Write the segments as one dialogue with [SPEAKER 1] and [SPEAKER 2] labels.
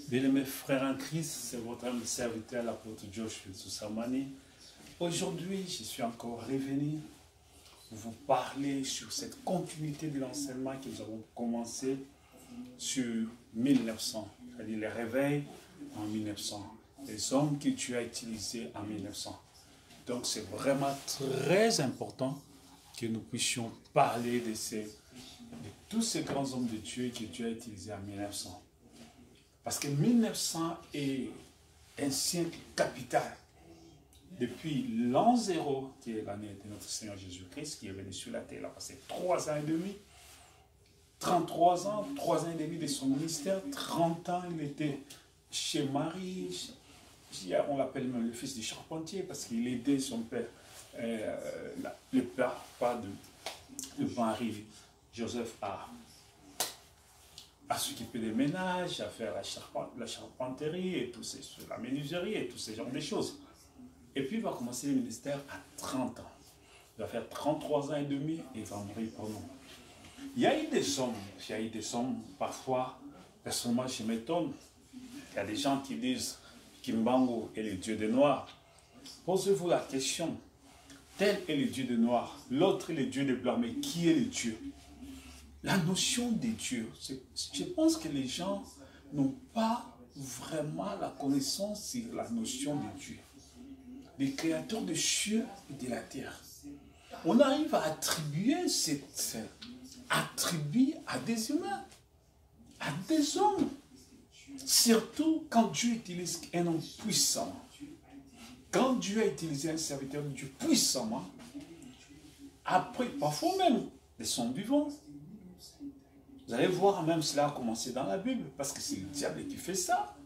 [SPEAKER 1] Bien-aimés frères en Christ, c'est votre âme serviteur, l'apôtre Joshua Susamani. Aujourd'hui, je suis encore revenu pour vous parler sur cette continuité de l'enseignement que nous avons commencé sur 1900, c'est-à-dire les réveils en 1900, les hommes que tu as utilisés en 1900. Donc c'est vraiment très important que nous puissions parler de tous ces grands hommes de Dieu que Dieu a utilisés en 1900. Parce que 1900 est un siècle capital. Depuis l'an 0, qui est l'année de notre Seigneur Jésus-Christ, qui est venu sur la terre, il a passé 3 ans et demi, 33 ans, 3 ans et demi de son ministère, 30 ans, il était chez Marie, on l'appelle même le fils du charpentier, parce qu'il aidait son père, le père de Marie, Joseph, à s'occuper des ménages, à faire la charpenterie, et tout la menuiserie et tous ces genres de choses. Et puis il va commencer le ministère à 30 ans. Il va faire 33 ans et demi et il va mourir pour nous. Il y a eu des hommes, parfois, personnellement je m'étonne, il y a des gens qui disent Kimbangu est le dieu des Noirs. Posez-vous la question, tel est le dieu des Noirs, l'autre est le dieu des Blancs, mais qui est le Dieu? La notion de Dieu, je pense que les gens n'ont pas vraiment la connaissance sur la notion de Dieu. Les créateurs des cieux et de la terre. On arrive à attribuer cet attribut à des humains, à des hommes. Surtout quand Dieu utilise un homme puissant. Quand Dieu a utilisé un serviteur de Dieu puissamment, après, parfois même, ils sont vivants. Vous allez voir, même cela a commencé dans la Bible, parce que c'est le diable qui fait ça.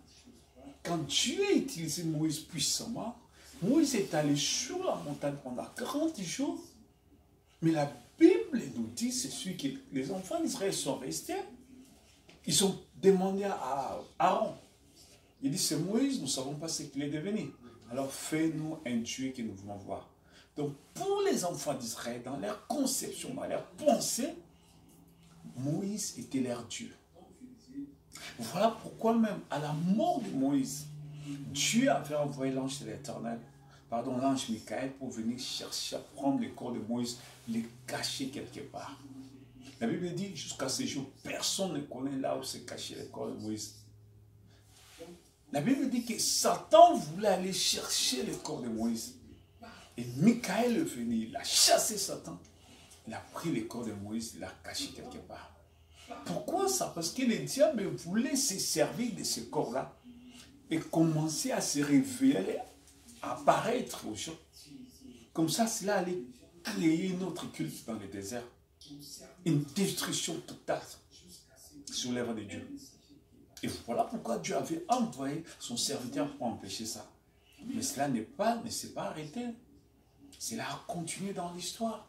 [SPEAKER 1] Quand Dieu a utilisé Moïse puissamment, Moïse est allé sur la montagne pendant 40 jours. Mais la Bible nous dit, c'est celui que les enfants d'Israël sont restés. Ils ont demandé à Aaron. Il dit, c'est Moïse, nous ne savons pas ce qu'il est devenu. Alors fais-nous un Dieu que nous voulons voir. Donc pour les enfants d'Israël, dans leur conception, dans leur pensée, Moïse était leur Dieu. Voilà pourquoi même à la mort de Moïse, Dieu avait envoyé l'ange de l'Éternel, l'ange Michael, pour venir chercher à prendre le corps de Moïse, le cacher quelque part. La Bible dit, jusqu'à ce jour, personne ne connaît là où s'est caché le corps de Moïse. La Bible dit que Satan voulait aller chercher le corps de Moïse. Et Michael est venu, il a chassé Satan. Il a pris le corps de Moïse, il l'a caché quelque part. Pourquoi ça? Parce que le diable voulait se servir de ce corps-là et commencer à se révéler, à apparaître aux gens. Comme ça, cela allait créer une autre culte dans le désert. Une destruction totale sur l'œuvre de Dieu. Et voilà pourquoi Dieu avait envoyé son serviteur pour empêcher ça. Mais cela ne s'est pas arrêté. Cela a continué dans l'histoire.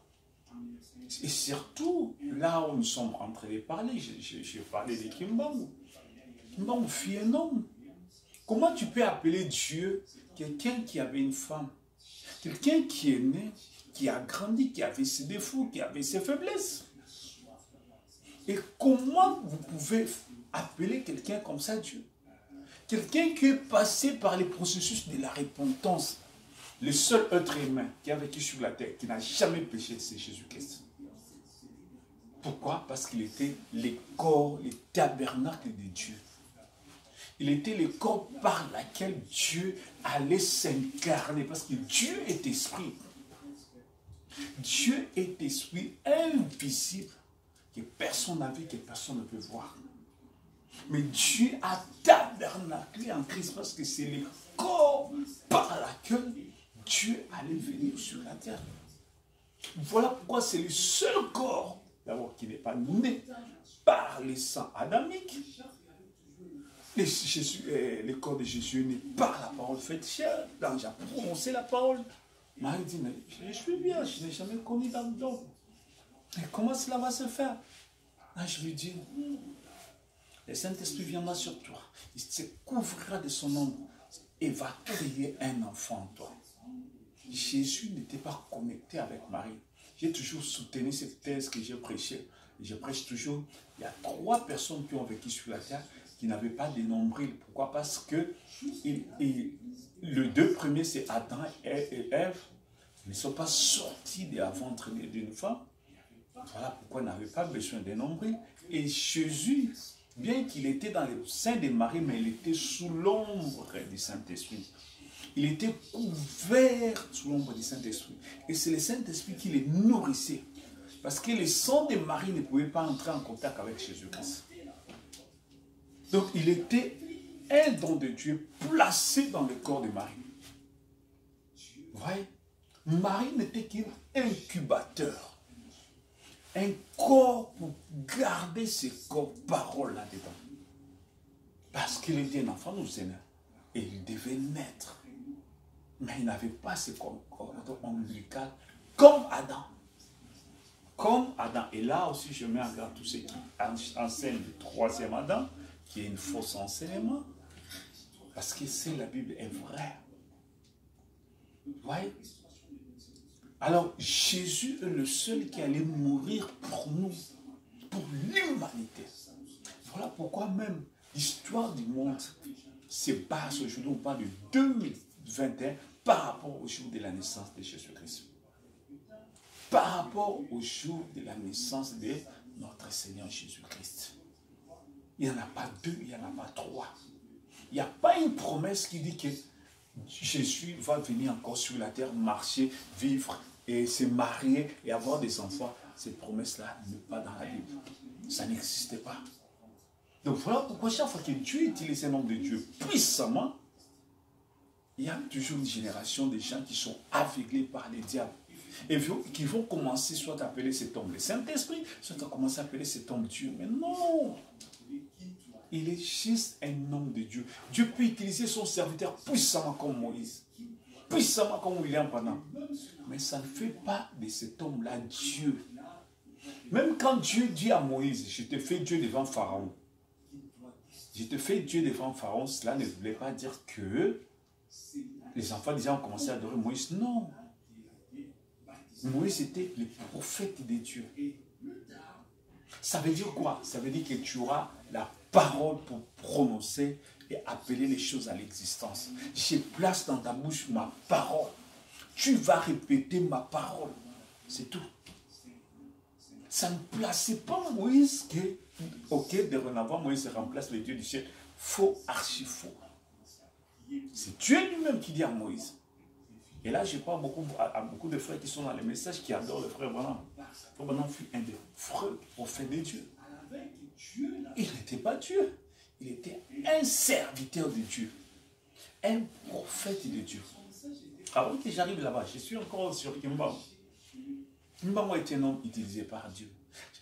[SPEAKER 1] Et surtout, là où nous sommes en train de parler, j'ai parlé de Kimbangu. Kimbangu fut un homme. Comment tu peux appeler Dieu quelqu'un qui avait une femme? Quelqu'un qui est né, qui a grandi, qui avait ses défauts, qui avait ses faiblesses. Et comment vous pouvez appeler quelqu'un comme ça Dieu? Quelqu'un qui est passé par les processus de la repentance. Le seul être humain qui a vécu sur la terre, qui n'a jamais péché, c'est Jésus-Christ. Pourquoi? Parce qu'il était le corps, le tabernacle de Dieu. Il était le corps par lequel Dieu allait s'incarner. Parce que Dieu est esprit. Dieu est esprit invisible, que personne n'a vu, que personne ne peut voir. Mais Dieu a tabernaclé en Christ parce que c'est le corps par lequel Dieu allait venir sur la terre. Voilà pourquoi c'est le seul corps, d'abord, qui n'est pas né par les sang adamique. Le corps de Jésus est né par la parole faite chair. L'ange a prononcé la parole. Marie dit, mais je suis bien, je n'ai jamais connu d'homme d'homme. Mais comment cela va se faire? L'ange lui dit, le Saint-Esprit viendra sur toi. Il se couvrira de son ombre et va créer un enfant en toi. Jésus n'était pas connecté avec Marie. J'ai toujours soutenu cette thèse que j'ai prêchée. Je prêche toujours. Il y a 3 personnes qui ont vécu sur la terre. qui n'avaient pas de nombril. Pourquoi? Parce que les deux premiers, c'est Adam et Ève, ils ne sont pas sortis de la ventre d'une femme. Voilà pourquoi ils n'avaient pas besoin de nombril. Et Jésus, bien qu'il était dans le sein de Marie, mais il était sous l'ombre du Saint-Esprit. Il était couvert sous l'ombre du Saint-Esprit. Et c'est le Saint-Esprit qui les nourrissait. Parce que le sang de Marie ne pouvait pas entrer en contact avec Jésus-Christ. Donc il était un don de Dieu placé dans le corps de Marie. Vous voyez? Marie n'était qu'un incubateur. Un corps pour garder ce corps parole là-dedans. Parce qu'il était un enfant du Seigneur. Et il devait naître. Mais il n'avait pas ce corps ombilical comme Adam. Comme Adam. Et là aussi, je mets en garde tous ceux qui enseignent le troisième Adam, qui est une fausse enseignement. Parce que c'est la Bible est vraie. Vous voyez? Alors, Jésus est le seul qui allait mourir pour nous, pour l'humanité. Voilà pourquoi même l'histoire du monde se base aujourd'hui, on parle de 2021, par rapport au jour de la naissance de Jésus-Christ. Par rapport au jour de la naissance de notre Seigneur Jésus-Christ. Il n'y en a pas deux, il n'y en a pas trois. Il n'y a pas une promesse qui dit que Jésus va venir encore sur la terre, marcher, vivre et se marier et avoir des enfants. Cette promesse-là n'est pas dans la Bible. Ça n'existait pas. Donc voilà pourquoi chaque fois que Dieu utilise le nom de Dieu puissamment, il y a toujours une génération de gens qui sont aveuglés par les diables. Et qui vont commencer soit à appeler cet homme le Saint-Esprit, soit à commencer à appeler cet homme Dieu. Mais non! Il est juste un homme de Dieu. Dieu peut utiliser son serviteur puissamment comme Moïse. Puissamment comme William Branham. Mais ça ne fait pas de cet homme-là Dieu. Même quand Dieu dit à Moïse, je te fais Dieu devant Pharaon. Je te fais Dieu devant Pharaon, cela ne voulait pas dire que les enfants déjà ont commencé à adorer Moïse. Non. Moïse était le prophète de Dieu. Ça veut dire quoi? Ça veut dire que tu auras la parole pour prononcer et appeler les choses à l'existence. Je place dans ta bouche ma parole. Tu vas répéter ma parole. C'est tout. Ça ne plaçait pas Moïse que, ok, dorénavant, Moïse remplace le Dieu du ciel. Faux, archi faux. C'est Dieu lui-même qui dit à Moïse. Et là, je parle à beaucoup de frères qui sont dans les messages, qui adorent le frère Branham. Le frère Branham fut un des frères prophètes de Dieu. Il n'était pas Dieu. Il était un serviteur de Dieu. Un prophète de Dieu. Avant que j'arrive là-bas, je suis encore sur Kimbam. Kimbam est un homme utilisé par Dieu.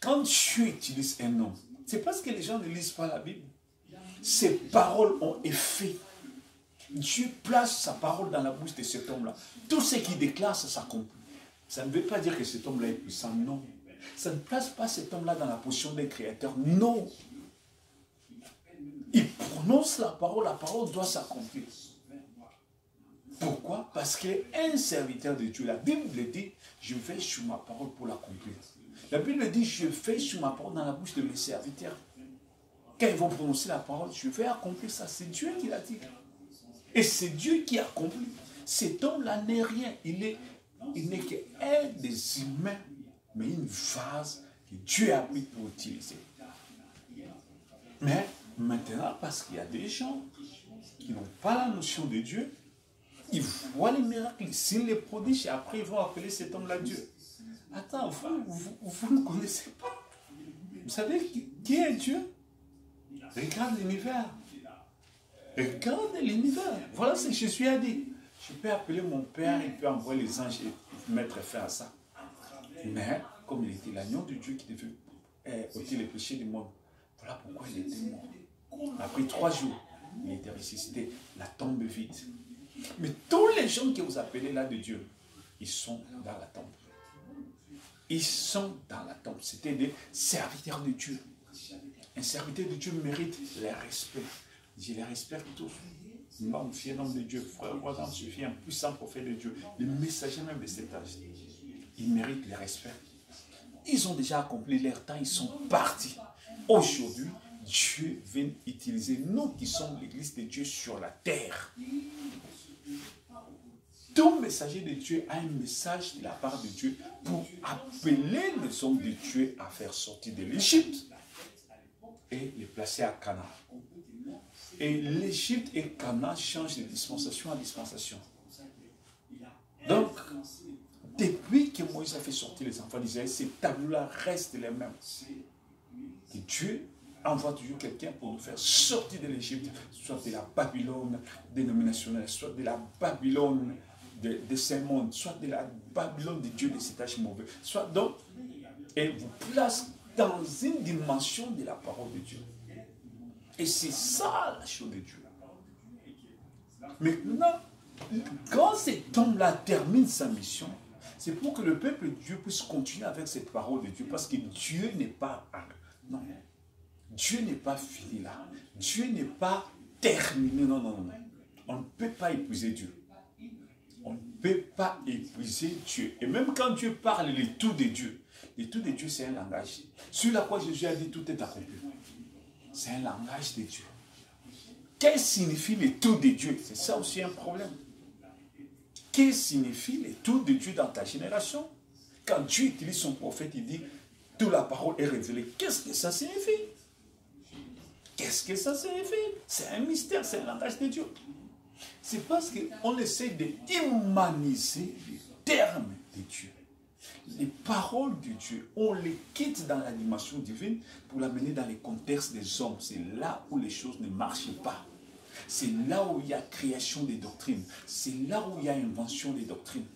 [SPEAKER 1] Quand Dieu utilise un homme, c'est parce que les gens ne lisent pas la Bible. Ses paroles ont effet. Dieu place sa parole dans la bouche de cet homme-là. Tout ce qu'il déclare, ça s'accomplit. Ça ne veut pas dire que cet homme-là est puissant, non. Ça ne place pas cet homme-là dans la position d'un créateur, non. Il prononce la parole doit s'accomplir. Pourquoi? Parce qu'un serviteur de Dieu, la Bible dit, je vais sur ma parole pour l'accomplir. La Bible dit, je fais sur ma parole dans la bouche de mes serviteurs. Quand ils vont prononcer la parole, je vais accomplir ça. C'est Dieu qui l'a dit. Et c'est Dieu qui accomplit. Cet homme-là n'est rien. Il n'est qu'un des humains, mais une vase que Dieu a pris pour utiliser. Mais maintenant, parce qu'il y a des gens qui n'ont pas la notion de Dieu, ils voient les miracles, ils signent les prodiges et après ils vont appeler cet homme-là Dieu. Attends, vous ne connaissez pas. Vous savez qui est Dieu? Regarde l'univers. Regarde l'univers. Voilà ce que Jésus a dit. Je peux appeler mon Père, il peut envoyer les anges et mettre fin à ça. Mais, comme il était l'agneau de Dieu qui devait ôter les péchés du monde, voilà pourquoi il était mort. Après 3 jours, il était ressuscité. La tombe vide. Mais tous les gens que vous appelez là de Dieu, ils sont dans la tombe. Ils sont dans la tombe. C'était des serviteurs de Dieu. Un serviteur de Dieu mérite le respect. Je les respecte tous. L'homme, fier homme de Dieu, frère, voisin, suffit un puissant prophète de Dieu. Les messagers même de cet âge, ils méritent le respect. Ils ont déjà accompli leur temps, ils sont partis. Aujourd'hui, Dieu vient utiliser nous qui sommes l'église de Dieu sur la terre. Tout messager de Dieu a un message de la part de Dieu pour appeler les hommes de Dieu à faire sortir de l'Égypte et les placer à Canaan. Et l'Égypte et Canaan changent de dispensation à dispensation. Donc, depuis que Moïse a fait sortir les enfants d'Israël, ces tableaux-là restent les mêmes. Et Dieu envoie toujours quelqu'un pour nous faire sortir de l'Égypte, soit de la Babylone dénominationnelle, soit de la Babylone de ces mondes, soit de la Babylone de Dieu de cet âge mauvais, soit donc, et vous place dans une dimension de la parole de Dieu. Et c'est ça la chose de Dieu. Maintenant, quand cet homme-là termine sa mission, c'est pour que le peuple de Dieu puisse continuer avec cette parole de Dieu, parce que Dieu n'est pas... Non, Dieu n'est pas fini là. Dieu n'est pas terminé. Non, non, non. On ne peut pas épuiser Dieu. On ne peut pas épuiser Dieu. Et même quand Dieu parle, les tout de Dieu, c'est un langage. Sur la croix, Jésus a dit tout est accompli. C'est un langage de Dieu. Qu'est-ce que signifie les tout de Dieu? C'est ça aussi un problème. Qu'est-ce que signifie les tout de Dieu dans ta génération? Quand Dieu utilise son prophète, il dit toute la parole est révélée. Qu'est-ce que ça signifie? Qu'est-ce que ça signifie? C'est un mystère, c'est un langage de Dieu. C'est parce qu'on essaie d'humaniser les termes de Dieu. Les paroles de Dieu, on les quitte dans la dimension divine pour l'amener dans les contextes des hommes. C'est là où les choses ne marchent pas. C'est là où il y a création des doctrines. C'est là où il y a invention des doctrines.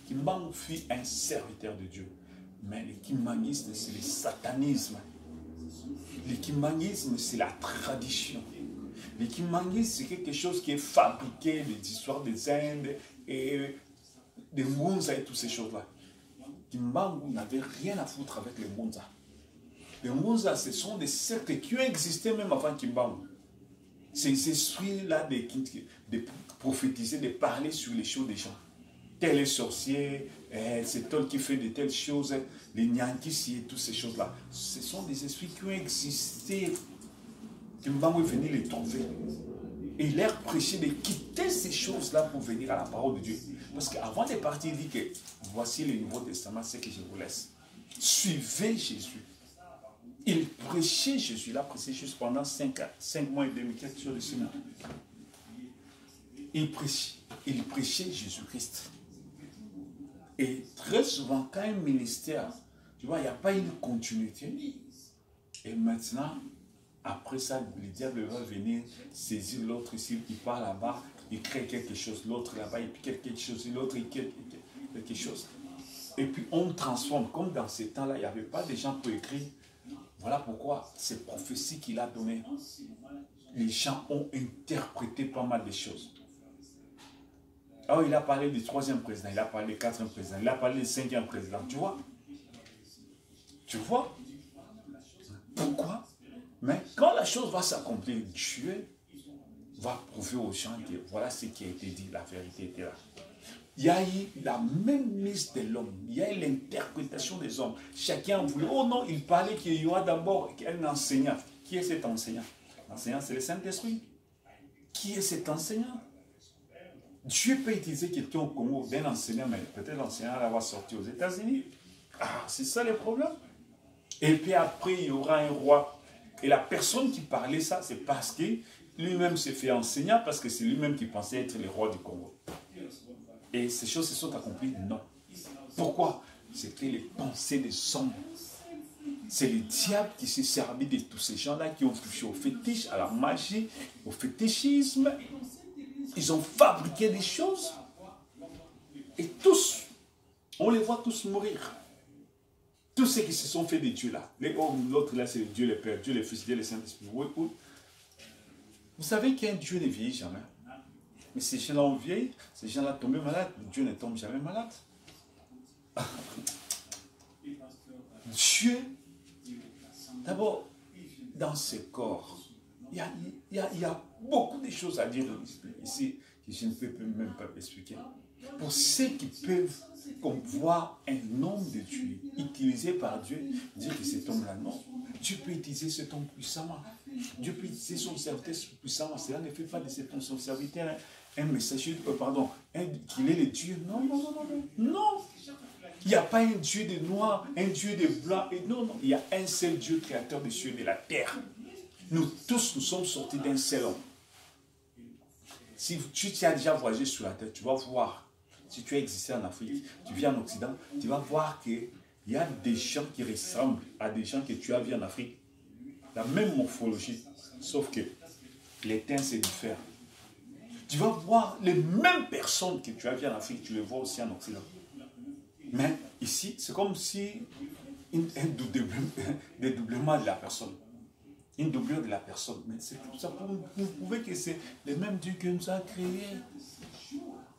[SPEAKER 1] Kimbangu fut un serviteur de Dieu. Mais le kimbangisme, c'est le satanisme. Le kimbangisme, c'est la tradition. Le kimbangisme, c'est quelque chose qui est fabriqué, des histoires des Indes et des Munza et toutes ces choses-là. Kimbangu n'avait rien à foutre avec les Munza. Les Munza, ce sont des sectes qui ont existé même avant Kimbangu. Ces esprits-là de prophétiser, de parler sur les choses des gens. Tel est sorcier, c'est tel qui fait de telles choses, les Nyankis et toutes ces choses-là. Ce sont des esprits qui ont existé. Kimbangu est venu les trouver. Et il leur prêchait de quitter ces choses-là pour venir à la parole de Dieu. Parce qu'avant de partir, il dit que voici le Nouveau Testament, c'est que je vous laisse. Suivez Jésus. Il prêchait Jésus. Il a prêché juste pendant 5 mois et demi, quelque chose de semaine. Il prêchait Jésus-Christ. Et très souvent, quand un ministère, tu vois, il n'y a pas une continuité. Et maintenant, après ça, le diable va venir saisir l'autre ici, il part là-bas, il crée quelque chose, l'autre là-bas, il crée quelque chose, l'autre il crée quelque chose. Et puis on transforme. Comme dans ces temps-là, il n'y avait pas de gens pour écrire. Voilà pourquoi ces prophéties qu'il a données, les gens ont interprété pas mal de choses. Alors il a parlé du 3e président, il a parlé du 4e président, il a parlé du 5e président. Tu vois? Tu vois? Pourquoi? Mais quand la chose va s'accomplir, Dieu va prouver aux gens que voilà ce qui a été dit, la vérité était là. Il y a eu la même mise de l'homme, il y a eu l'interprétation des hommes. Chacun voulait, oh non, il parlait qu'il y aura d'abord un enseignant. Qui est cet enseignant? L'enseignant, c'est le Saint-Esprit. Qui est cet enseignant? Dieu peut utiliser quelqu'un au Congo d'un enseignant, mais peut-être l'enseignant va sortir aux États-Unis. Ah, c'est ça le problème. Et puis après, il y aura un roi. Et la personne qui parlait ça, c'est parce que lui-même s'est fait enseignant, parce que c'est lui-même qui pensait être le roi du Congo. Et ces choses se sont accomplies? Non. Pourquoi? C'était les pensées des hommes. C'est le diable qui s'est servi de tous ces gens-là qui ont touché au fétiche, à la magie, au fétichisme. Ils ont fabriqué des choses. Et tous, on les voit tous mourir. Tous ceux qui se sont fait de Dieu là. L'autre là, c'est Dieu le Père, Dieu le Fils, Dieu le Saint-Esprit. Vous savez qu'un Dieu ne vieillit jamais. Mais ces gens-là ont vieilli, ces gens-là tombent malades. Dieu ne tombe jamais malade. Dieu, d'abord, dans ce corps, il y a beaucoup de choses à dire ici que je ne peux même pas expliquer. Pour ceux qui peuvent voir un homme de Dieu utilisé par Dieu, dire que cet homme-là, non. Dieu peut utiliser cet homme puissamment. Dieu peut utiliser son serviteur puissamment. Cela ne fait pas de son serviteur un messager, pardon, qu'il est le Dieu. Non, non, non, non, non. Non. Il n'y a pas un Dieu de noir, un Dieu de blanc. Et non, non. Il y a un seul Dieu créateur des cieux et de la terre. Nous tous, nous sommes sortis d'un seul homme. Si tu as déjà voyagé sur la terre, tu vas voir. Si tu as existé en Afrique, tu vis en Occident, tu vas voir qu'il y a des gens qui ressemblent à des gens que tu as vus en Afrique. La même morphologie, sauf que les teints se diffèrent. Tu vas voir les mêmes personnes que tu as vues en Afrique, tu les vois aussi en Occident. Mais ici, c'est comme si un dédoublement de la personne. Une doublure de la personne. Mais c'est tout ça pour vous prouver que c'est le même Dieu qui nous a créés.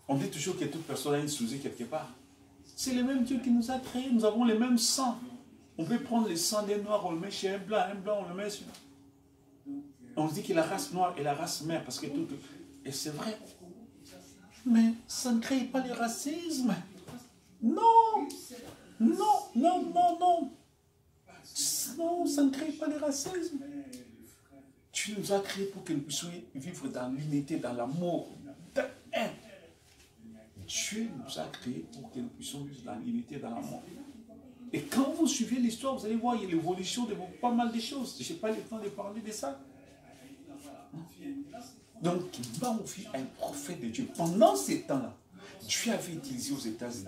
[SPEAKER 1] On dit toujours que toute personne a une souillure quelque part. C'est le même Dieu qui nous a créés. Nous avons le même sang. On peut prendre le sang des noirs, on le met chez un blanc, on le met sur... On dit que la race noire est la race mère, parce que tout... Et c'est vrai. Mais ça ne crée pas le racisme. Non. Non, non, non, non. Non, ça ne crée pas le racisme. Tu nous as créés pour que nous puissions vivre dans l'unité, dans l'amour, dans un. Dieu nous a créés pour que nous puissions vivre dans l'unité, dans l'amour. Et quand vous suivez l'histoire, vous allez voir, il y a l'évolution de pas mal de choses. Je n'ai pas le temps de parler de ça. Donc, il va offrir un prophète de Dieu. Pendant ces temps-là, Dieu avait utilisé aux États-Unis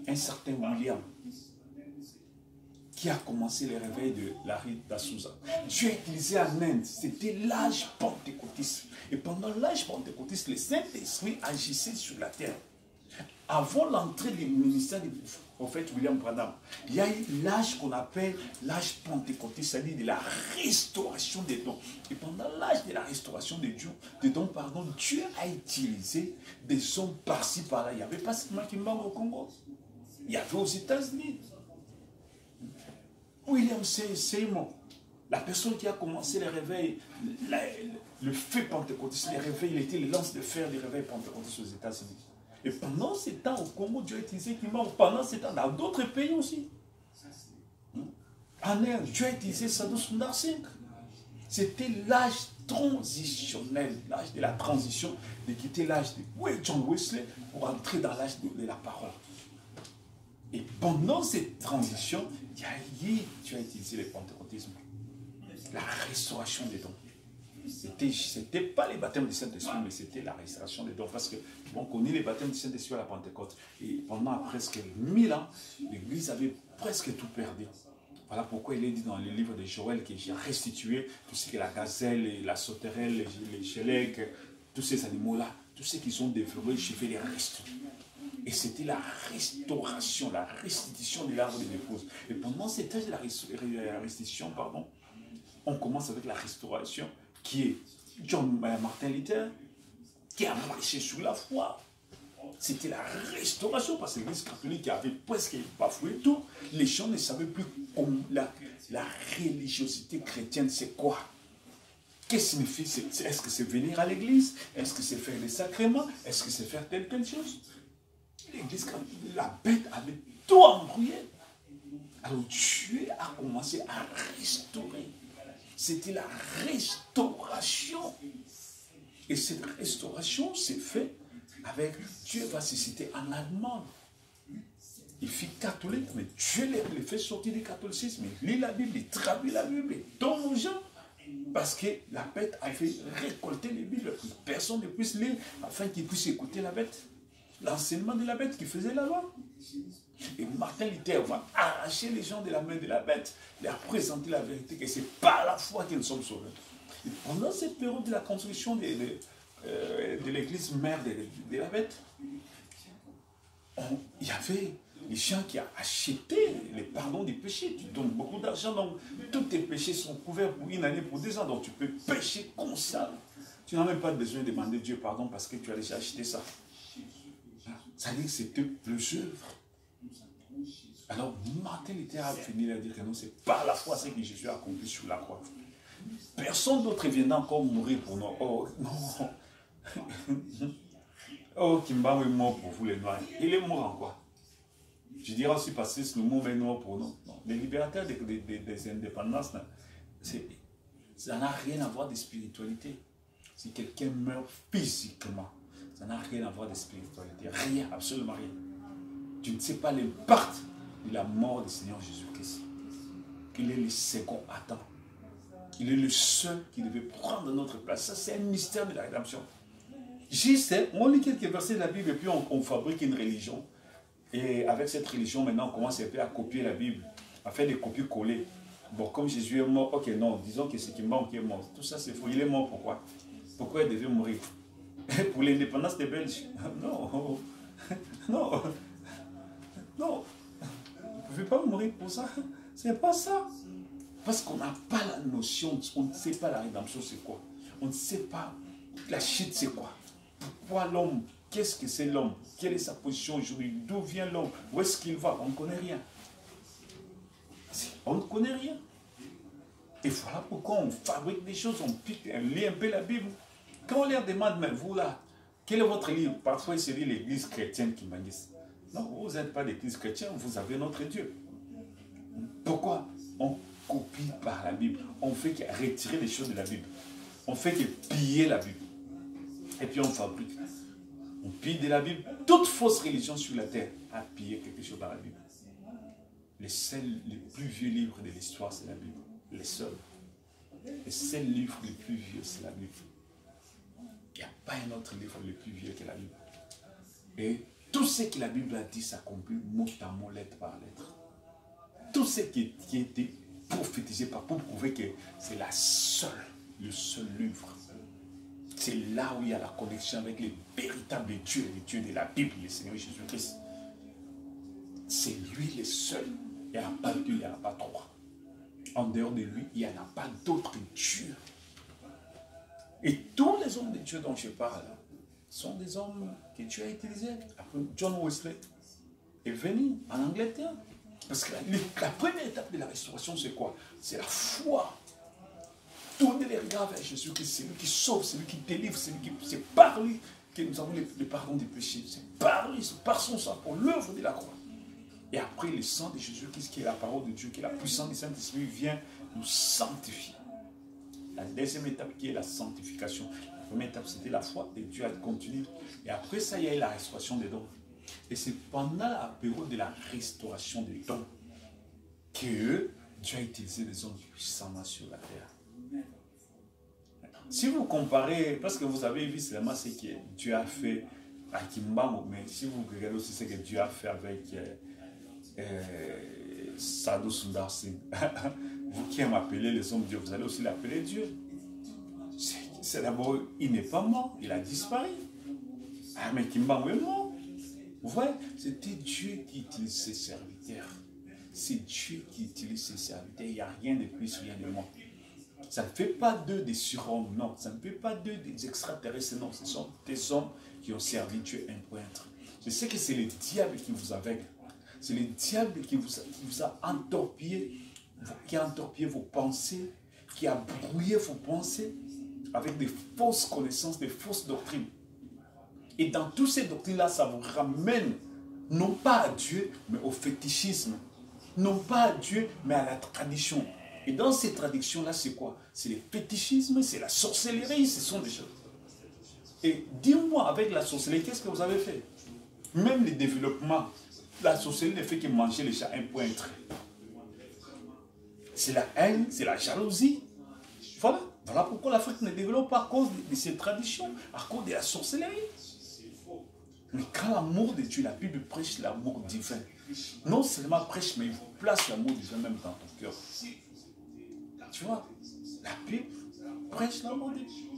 [SPEAKER 1] un certain William qui a commencé le réveil de Larry d'Azusa. Dieu a utilisé en Inde, c'était l'âge pentecôtiste. Et pendant l'âge pentecôtiste, le Saint-Esprit agissait sur la terre. Avant l'entrée du ministère du prophète William Branham, il y a eu l'âge qu'on appelle l'âge pentecôtiste, c'est-à-dire de la restauration des dons. Et pendant l'âge de la restauration des dons, Dieu a utilisé des hommes par-ci, par-là. Il n'y avait pas seulement Kimbangu au Congo. Il y avait aux États-Unis. William Seymour, la personne qui a commencé le réveil, le feu pentecôtiste, le réveil, il était le lance de fer du réveil pentecôtiste aux États-Unis. Et pendant ce temps, au Congo, Dieu a utilisé Kimbangu. Pendant ce temps, dans d'autres pays aussi. En Inde, Dieu a utilisé Sadhu Sundar Singh. C'était l'âge transitionnel, l'âge de la transition, de quitter l'âge de John Wesley pour entrer dans l'âge de la parole. Et pendant cette transition, tu as utilisé le pentecôtisme, la restauration des dons. Ce n'était pas les baptêmes du Saint-Esprit, mais c'était la restauration des dons. Parce qu'on connaît les baptêmes du Saint-Esprit à la Pentecôte. Et pendant presque 1000 ans, l'Église avait presque tout perdu. Voilà pourquoi il est dit dans le livre de Joël que j'ai restitué tout ce que la gazelle, la sauterelle, les chélecs, tous ces animaux-là, tous ceux qui sont dévorés, je vais les restituer. Et c'était la restauration, la restitution de l'arbre de l'épouse. Et pendant cet âge de la restitution, on commence avec la restauration qui est Martin Luther, qui a marché sur la foi. C'était la restauration, parce que l'Église catholique avait presque bafoué tout. Les gens ne savaient plus comment la religiosité chrétienne, c'est quoi? Qu'est-ce que signifie? Est-ce que c'est venir à l'église? Est-ce que c'est faire des sacrements? Est-ce que c'est faire telle chose? L'église, la bête avait tout embrouillé. Alors Dieu a commencé à restaurer. C'était la restauration. Et cette restauration s'est faite avec Dieu va susciter en Allemagne. Il fut catholique, mais Dieu les fait sortir du catholicisme. Il lit la Bible, il traduit la Bible, il donne aux gens. Parce que la bête avait récolté les Bibles, que personne ne puisse lire, afin qu'ils puissent écouter la bête. L'enseignement de la bête qui faisait la loi. Et Martin Luther va arracher les gens de la main de la bête, leur présenter la vérité, que c'est par la foi que nous sommes sauvés. Et pendant cette période de la construction de l'église mère de la bête, il y avait les gens qui ont acheté le pardon des péchés. Tu donnes beaucoup d'argent, donc tous tes péchés sont couverts pour une année, pour 2 ans, donc tu peux pécher comme ça. Tu n'as même pas besoin de demander Dieu pardon parce que tu as déjà acheté ça. Ça veut dire que c'était les œuvres. Alors, Martin Luther a fini à dire que non, c'est par la foi ce que Jésus a accompli sur la croix. Personne d'autre viendra encore mourir pour nous. Oh, non. Oh, Kimbangu est mort pour vous les noirs. Il est mort en quoi? Je dirais aussi parce que c'est le mot non pour nous. Non. Les libérateurs des indépendances, ça n'a rien à voir de spiritualité. Si quelqu'un meurt physiquement, ça n'a rien à voir de spiritualité. Rien, absolument rien. Tu ne sais pas l'impact de la mort du Seigneur Jésus-Christ. Il est le second Adam. Il est le seul qui devait prendre notre place. Ça, c'est un mystère de la rédemption. Juste, on lit quelques versets de la Bible et puis on fabrique une religion. Et avec cette religion, maintenant, on commence un peu à copier la Bible, à faire des copier-coller. Bon, comme Jésus est mort, ok, non, disons que c'est qui manque est mort. Tout ça, c'est faux. Il est mort, pourquoi? Pourquoi il devait mourir? Pour l'indépendance des Belges? Non, non, non. Vous ne pouvez pas mourir pour ça. C'est pas ça. Parce qu'on n'a pas la notion, on ne sait pas la rédemption, c'est quoi. On ne sait pas la chute, c'est quoi. Pourquoi l'homme? Qu'est-ce que c'est l'homme? Quelle est sa position aujourd'hui? D'où vient l'homme? Où est-ce qu'il va? On ne connaît rien. On ne connaît rien. Et voilà pourquoi on fabrique des choses, on pique, on lit un peu la Bible. Quand on leur demande, mais vous là, quel est votre livre? Parfois, il se dit l'église chrétienne qui m'a dit. Non, vous n'êtes pas l'église chrétienne, vous avez notre Dieu. Pourquoi? On copie par la Bible. On fait que retirer les choses de la Bible. On fait que piller la Bible. Et puis on fabrique. On pille de la Bible. Toute fausse religion sur la terre a pillé quelque chose dans la Bible. Les plus vieux livres de l'histoire, c'est la Bible. Les seuls. Les seuls livres les plus vieux, c'est la Bible. Il n'y a pas un autre livre le plus vieux que la Bible. Et tout ce que la Bible a dit s'accomplit mot à mot, lettre par lettre. Tout ce qui a été prophétisé pour prouver que c'est le seul livre. C'est là où il y a la connexion avec les véritables dieux, les dieux de la Bible, le Seigneur Jésus-Christ. C'est lui le seul. Il n'y en a pas deux, il n'y en a pas trois. En dehors de lui, il n'y en a pas d'autres dieux. Et tous les hommes de Dieu dont je parle sont des hommes que Dieu a utilisés. Après, John Wesley est venu en Angleterre. Parce que la première étape de la restauration, c'est quoi? C'est la foi. Tournez les regards vers Jésus-Christ. C'est lui qui sauve, c'est lui qui délivre, c'est par lui que nous avons le pardon des péchés. C'est par lui, c'est par son sang, pour l'œuvre de la croix. Et après, le sang de Jésus-Christ, qui est la parole de Dieu, qui est la puissance du Saint-Esprit, vient nous sanctifier. La deuxième étape qui est la sanctification. La première étape, c'était la foi, et Dieu a continué. Et après ça, il y a eu la restauration des dons. Et c'est pendant la période de la restauration des dons que Dieu a utilisé les hommes puissamment sur la terre. Si vous comparez, parce que vous avez vu seulement ce que Dieu a fait à Kimbango, mais si vous regardez aussi ce que Dieu a fait avec Sadhu Sundar Singh, vous qui m'appelez les hommes de Dieu, vous allez aussi l'appeler Dieu. C'est d'abord, il n'est pas mort, il a disparu. Ah, mais Kimbango est mort. Vous voyez, c'était Dieu qui utilise ses serviteurs. C'est Dieu qui utilise ses serviteurs. Il n'y a rien de plus, rien de moins. Ça ne fait pas d'eux des surhommes, non. Ça ne fait pas d'eux des extraterrestres, non. Ce sont des hommes qui ont servi Dieu un pointre. Je sais que c'est le diable qui vous aveugle. C'est le diable qui vous a entorpillé, qui a entorpillé vos pensées, qui a brouillé vos pensées avec des fausses connaissances, des fausses doctrines. Et dans toutes ces doctrines-là, ça vous ramène non pas à Dieu, mais au fétichisme. Non pas à Dieu, mais à la tradition. Et dans ces traditions-là, c'est quoi? C'est le fétichisme, c'est la sorcellerie, ce sont des choses. Et dis-moi, avec la sorcellerie, qu'est-ce que vous avez fait? Même le développement, la sorcellerie ne fait que manger les chats un point trait. C'est la haine, c'est la jalousie. Voilà. Voilà pourquoi l'Afrique ne développe pas à cause de ces traditions, à cause de la sorcellerie. Mais quand l'amour de Dieu, la Bible prêche l'amour divin. Non seulement prêche, mais il vous place l'amour divin même dans ton cœur. Tu vois, la Bible prêche l'amour de Dieu.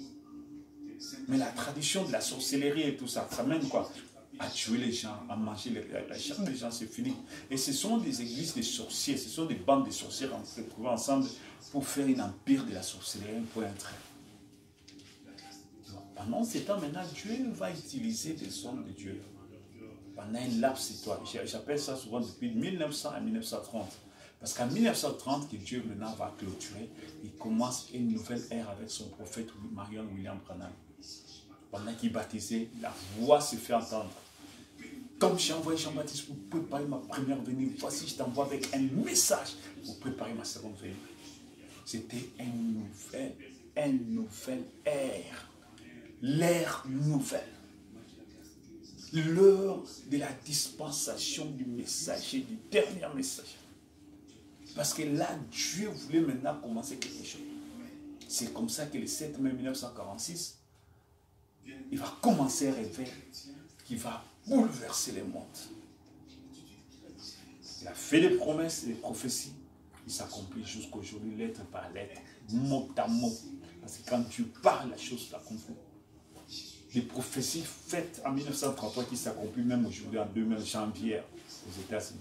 [SPEAKER 1] Mais la tradition de la sorcellerie et tout ça, ça mène quoi? À tuer les gens, à manger la chair des gens, c'est fini. Et ce sont des églises de sorciers, ce sont des bandes de sorciers qui se trouvent ensemble pour faire une empire de la sorcellerie pour un trait. Pendant ce temps, maintenant, Dieu va utiliser des hommes de Dieu. Pendant un laps de temps. J'appelle ça souvent depuis 1900 à 1930. Parce qu'en 1930, que Dieu maintenant va clôturer, il commence une nouvelle ère avec son prophète Marion William Branham. Pendant qu'il baptisait, la voix se fait entendre. Comme j'ai envoyé Jean-Baptiste pour préparer ma première venue, voici je t'envoie avec un message pour préparer ma seconde venue. C'était une nouvelle ère. L'ère nouvelle. L'heure de la dispensation du messager, du dernier messager. Parce que là, Dieu voulait maintenant commencer quelque chose. C'est comme ça que le 7 mai 1946, il va commencer un réveil qui va bouleverser le monde. Il a fait des promesses et des prophéties. Il s'accomplit jusqu'aujourd'hui, lettre par lettre, mot à mot. Parce que quand Dieu parle, la chose s'accomplit. Les prophéties faites en 1933 qui s'accomplissent même aujourd'hui en 2000 janvier aux États-Unis.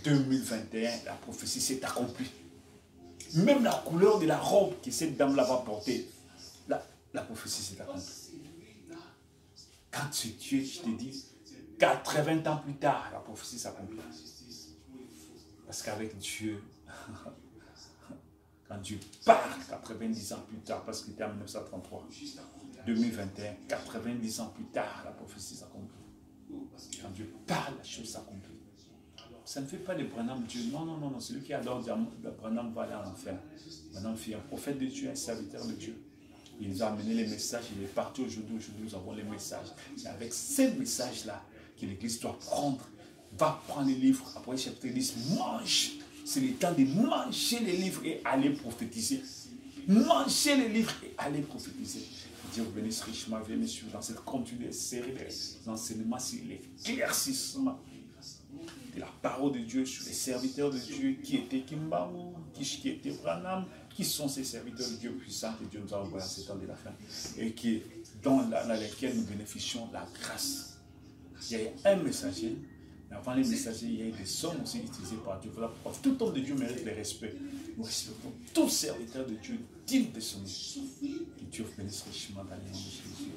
[SPEAKER 1] 2021, la prophétie s'est accomplie. Même la couleur de la robe que cette dame-là va porter, la prophétie s'est accomplie. Quand c'est Dieu, je te dis, 80 ans plus tard, la prophétie s'accomplit. Parce qu'avec Dieu, quand Dieu parle 90 ans plus tard, parce qu'il était en 1933, 2021, 90 ans plus tard, la prophétie s'accomplit. Quand Dieu parle, la chose s'accomplit. Ça ne fait pas de Branham Dieu. Non, non, non, non. Celui qui adore Branham va aller en enfer. Branham fut un prophète de Dieu, un serviteur de Dieu. Il nous a amené les messages, il est parti aujourd'hui. Aujourd'hui, nous avons les messages. C'est avec ces messages-là que l'Église doit prendre. Va prendre les livres. Après, chapitre 10, mange. C'est le temps de manger les livres et aller prophétiser. Manger les livres et aller prophétiser. Dieu vous bénisse richement, bien sûr, dans cette continue série d'enseignements sur l'éclaircissement de la parole de Dieu sur les serviteurs de Dieu qui étaient Kimbaou, qui étaient Branham, qui sont ces serviteurs de Dieu puissants que Dieu nous a envoyés en ces temps de la fin et qui, dans lesquels nous bénéficions de la grâce. Il y a un messager, mais avant les messagers, il y a des sommes aussi utilisées par Dieu. Voilà pourquoi tout homme de Dieu mérite le respect. Nous respectons tous serviteurs de Dieu dignes de son nom. Que Dieu vous bénisse richement dans le nom de Jésus.